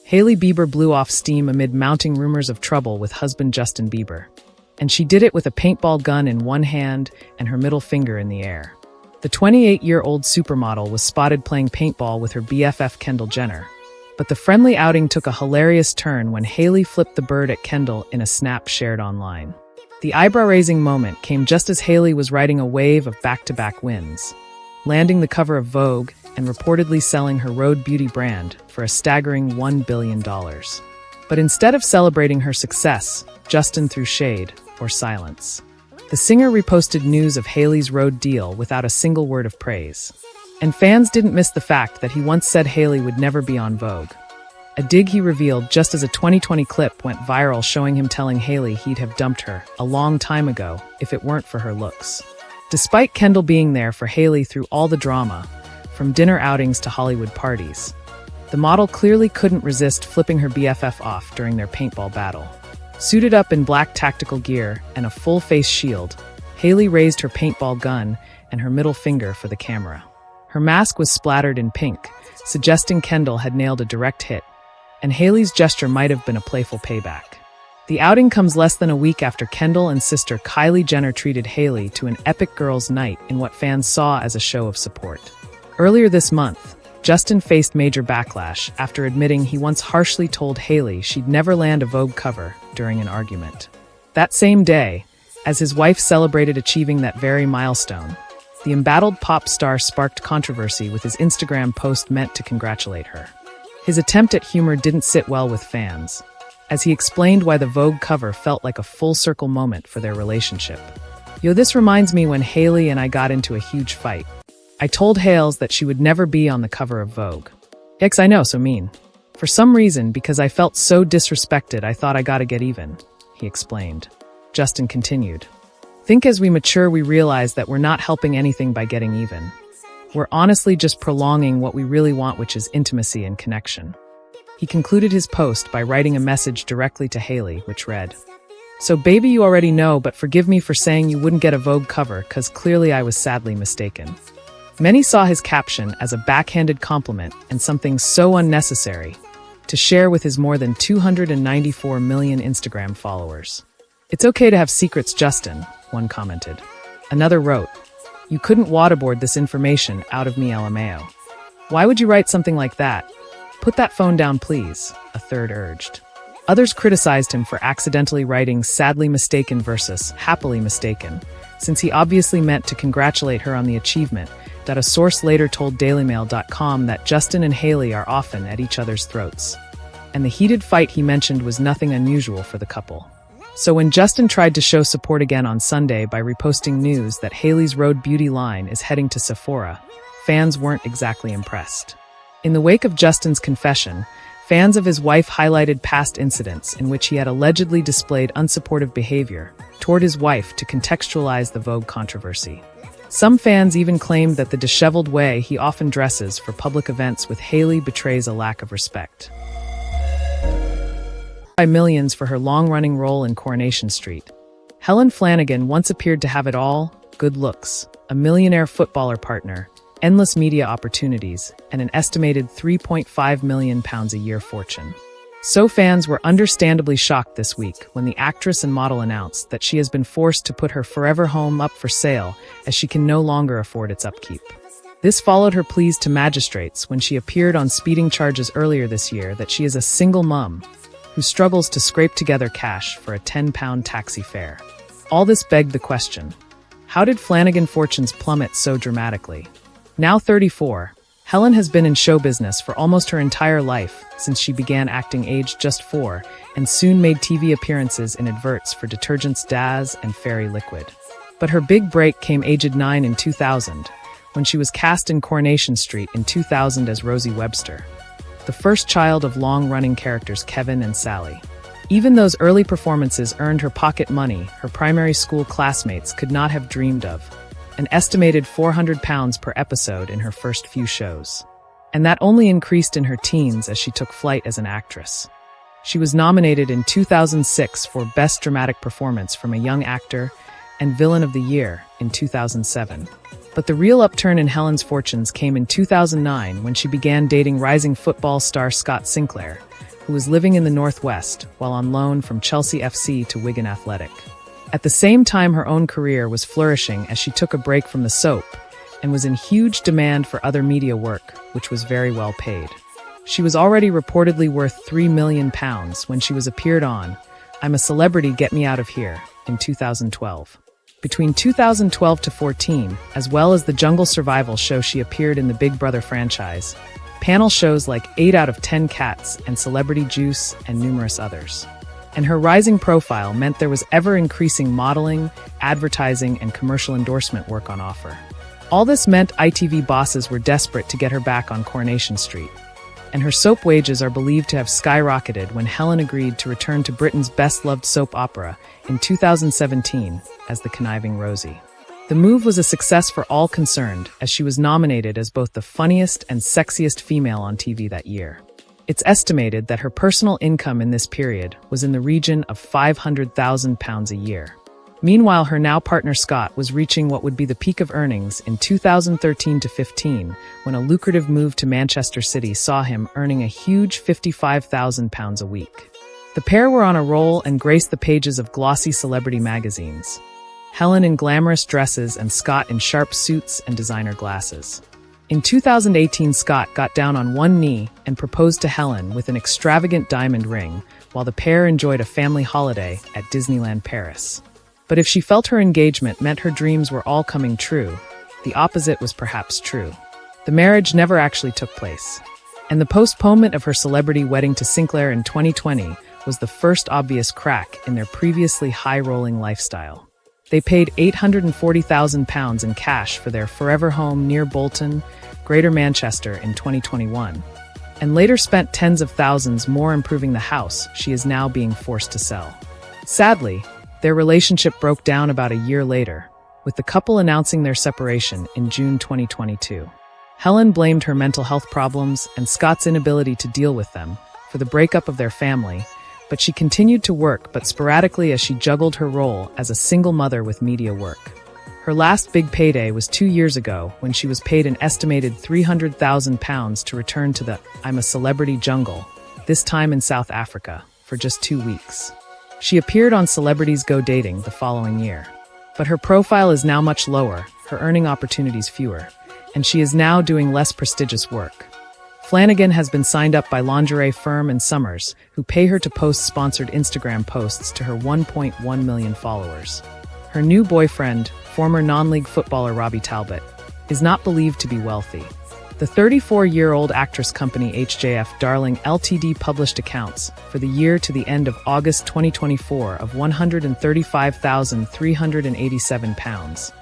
Hailey Bieber blew off steam amid mounting rumors of trouble with husband Justin Bieber. And she did it with a paintball gun in one hand and her middle finger in the air. The 28-year-old supermodel was spotted playing paintball with her BFF Kendall Jenner. But the friendly outing took a hilarious turn when Hailey flipped the bird at Kendall in a snap shared online. The eyebrow-raising moment came just as Hailey was riding a wave of back-to-back wins, landing the cover of Vogue and reportedly selling her Rhode Beauty brand for a staggering $1 billion. But instead of celebrating her success, Justin threw shade, or silence. The singer reposted news of Hailey's Rhode deal without a single word of praise. And fans didn't miss the fact that he once said Hailey would never be on Vogue. A dig he revealed just as a 2020 clip went viral showing him telling Hailey he'd have dumped her a long time ago if it weren't for her looks. Despite Kendall being there for Hailey through all the drama, from dinner outings to Hollywood parties, the model clearly couldn't resist flipping her BFF off during their paintball battle. Suited up in black tactical gear and a full-face shield, Hailey raised her paintball gun and her middle finger for the camera. Her mask was splattered in pink, suggesting Kendall had nailed a direct hit, and Hailey's gesture might have been a playful payback. The outing comes less than a week after Kendall and sister Kylie Jenner treated Hailey to an epic girls' night in what fans saw as a show of support. Earlier this month, Justin faced major backlash after admitting he once harshly told Hailey she'd never land a Vogue cover during an argument. That same day, as his wife celebrated achieving that very milestone, the embattled pop star sparked controversy with his Instagram post meant to congratulate her. His attempt at humor didn't sit well with fans, as he explained why the Vogue cover felt like a full-circle moment for their relationship. "Yo, this reminds me when Hailey and I got into a huge fight. I told Hales that she would never be on the cover of Vogue. X, I know, so mean. For some reason, because I felt so disrespected, I thought I gotta get even," he explained. Justin continued, "Think as we mature, we realize that we're not helping anything by getting even. We're honestly just prolonging what we really want, which is intimacy and connection." He concluded his post by writing a message directly to Hailey, which read, "So baby, you already know, but forgive me for saying you wouldn't get a Vogue cover, cause clearly I was sadly mistaken." Many saw his caption as a backhanded compliment and something so unnecessary to share with his more than 294 million Instagram followers. "It's okay to have secrets, Justin," one commented. Another wrote, "You couldn't waterboard this information out of me, LMAO. Why would you write something like that? Put that phone down, please," a third urged. Others criticized him for accidentally writing sadly mistaken versus happily mistaken, since he obviously meant to congratulate her on the achievement. That a source later told dailymail.com that Justin and Hailey are often at each other's throats, and the heated fight he mentioned was nothing unusual for the couple. So when Justin tried to show support again on Sunday by reposting news that Hailey's Rhode Beauty line is heading to Sephora, fans weren't exactly impressed. In the wake of Justin's confession, fans of his wife highlighted past incidents in which he had allegedly displayed unsupportive behavior toward his wife to contextualize the Vogue controversy. Some fans even claimed that the disheveled way he often dresses for public events with Hailey betrays a lack of respect. By millions for her long-running role in Coronation Street, Helen Flanagan once appeared to have it all: good looks, a millionaire footballer partner, endless media opportunities, and an estimated £3.5 million a year fortune. So fans were understandably shocked this week when the actress and model announced that she has been forced to put her forever home up for sale as she can no longer afford its upkeep. This followed her pleas to magistrates when she appeared on speeding charges earlier this year that she is a single mum who struggles to scrape together cash for a £10 taxi fare. All this begged the question, how did Flanagan fortunes plummet so dramatically? Now 34, Helen has been in show business for almost her entire life since she began acting aged just 4 and soon made TV appearances in adverts for detergents Daz and Fairy Liquid. But her big break came aged 9 in 2000 when she was cast in Coronation Street in 2000 as Rosie Webster, the first child of long-running characters Kevin and Sally. Even those early performances earned her pocket money her primary school classmates could not have dreamed of. An estimated £400 per episode in her first few shows. And that only increased in her teens as she took flight as an actress. She was nominated in 2006 for Best Dramatic Performance from a Young Actor and Villain of the Year in 2007. But the real upturn in Helen's fortunes came in 2009 when she began dating rising football star Scott Sinclair, who was living in the Northwest while on loan from Chelsea FC to Wigan Athletic. At the same time, her own career was flourishing as she took a break from the soap and was in huge demand for other media work, which was very well paid. She was already reportedly worth £3 million when she was appeared on I'm a Celebrity, Get Me Out of Here in 2012. Between 2012 to 14, as well as the Jungle Survival show, she appeared in the Big Brother franchise, panel shows like 8 out of 10 Cats and Celebrity Juice, and numerous others. And her rising profile meant there was ever-increasing modeling, advertising, and commercial endorsement work on offer. All this meant ITV bosses were desperate to get her back on Coronation Street. And her soap wages are believed to have skyrocketed when Helen agreed to return to Britain's best-loved soap opera in 2017 as the conniving Rosie. The move was a success for all concerned, as she was nominated as both the funniest and sexiest female on TV that year. It's estimated that her personal income in this period was in the region of £500,000 a year. Meanwhile, her now partner Scott was reaching what would be the peak of earnings in 2013 to 15, when a lucrative move to Manchester City saw him earning a huge £55,000 a week. The pair were on a roll and graced the pages of glossy celebrity magazines. Helen in glamorous dresses and Scott in sharp suits and designer glasses. In 2018, Scott got down on one knee and proposed to Helen with an extravagant diamond ring, while the pair enjoyed a family holiday at Disneyland Paris. But if she felt her engagement meant her dreams were all coming true, the opposite was perhaps true. The marriage never actually took place. And the postponement of her celebrity wedding to Sinclair in 2020 was the first obvious crack in their previously high-rolling lifestyle. They paid £840,000 in cash for their forever home near Bolton, Greater Manchester in 2021, and later spent tens of thousands more improving the house she is now being forced to sell. Sadly, their relationship broke down about a year later, with the couple announcing their separation in June 2022. Helen blamed her mental health problems and Scott's inability to deal with them for the breakup of their family, but she continued to work but sporadically as she juggled her role as a single mother with media work. Her last big payday was 2 years ago when she was paid an estimated £300,000 to return to the I'm a Celebrity jungle, this time in South Africa, for just 2 weeks. She appeared on Celebrities Go Dating the following year. But her profile is now much lower, her earning opportunities fewer, and she is now doing less prestigious work. Flanagan has been signed up by lingerie firm and Summers, who pay her to post sponsored Instagram posts to her 1.1 million followers. Her new boyfriend, former non-league footballer Robbie Talbot, is not believed to be wealthy. The 34-year-old actress company HJF Darling Ltd published accounts for the year to the end of August 2024 of £135,387,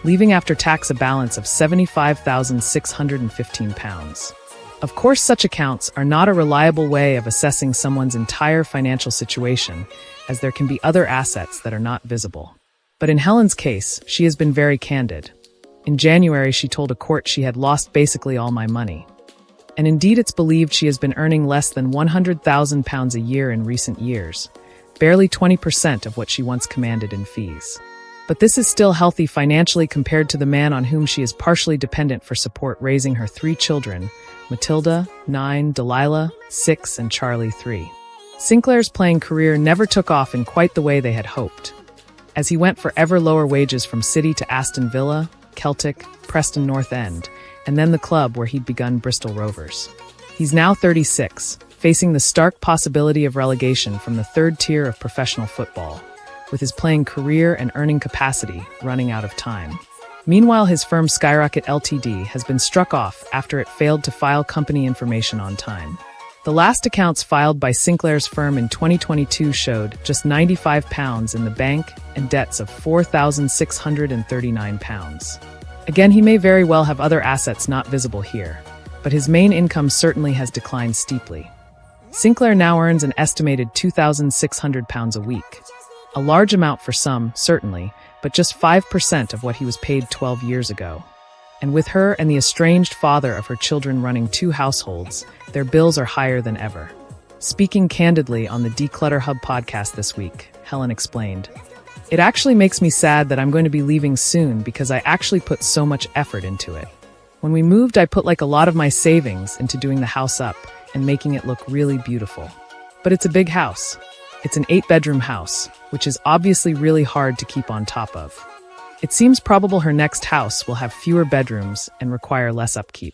leaving after tax a balance of £75,615. Of course, such accounts are not a reliable way of assessing someone's entire financial situation, as there can be other assets that are not visible. But in Helen's case, she has been very candid. In January, she told a court she had lost basically all my money. And indeed, it's believed she has been earning less than £100,000 a year in recent years, barely 20% of what she once commanded in fees. But this is still healthy financially compared to the man on whom she is partially dependent for support, raising her 3 children, Matilda, 9, Delilah, 6, and Charlie, 3. Sinclair's playing career never took off in quite the way they had hoped, as he went for ever lower wages from City to Aston Villa, Celtic, Preston North End, and then the club where he'd begun, Bristol Rovers. He's now 36, facing the stark possibility of relegation from the third tier of professional football, with his playing career and earning capacity running out of time. Meanwhile, his firm Skyrocket Ltd has been struck off after it failed to file company information on time. The last accounts filed by Sinclair's firm in 2022 showed just £95 in the bank and debts of £4,639. Again, he may very well have other assets not visible here, but his main income certainly has declined steeply. Sinclair now earns an estimated £2,600 a week. A large amount for some, certainly, but just 5% of what he was paid 12 years ago. And with her and the estranged father of her children running 2 households, their bills are higher than ever. Speaking candidly on the Declutter Hub podcast this week, Helen explained, "It actually makes me sad that I'm going to be leaving soon because I actually put so much effort into it. When we moved, I put like a lot of my savings into doing the house up and making it look really beautiful. But it's a big house. It's an 8-bedroom house, which is obviously really hard to keep on top of. It seems probable her next house will have fewer bedrooms and require less upkeep.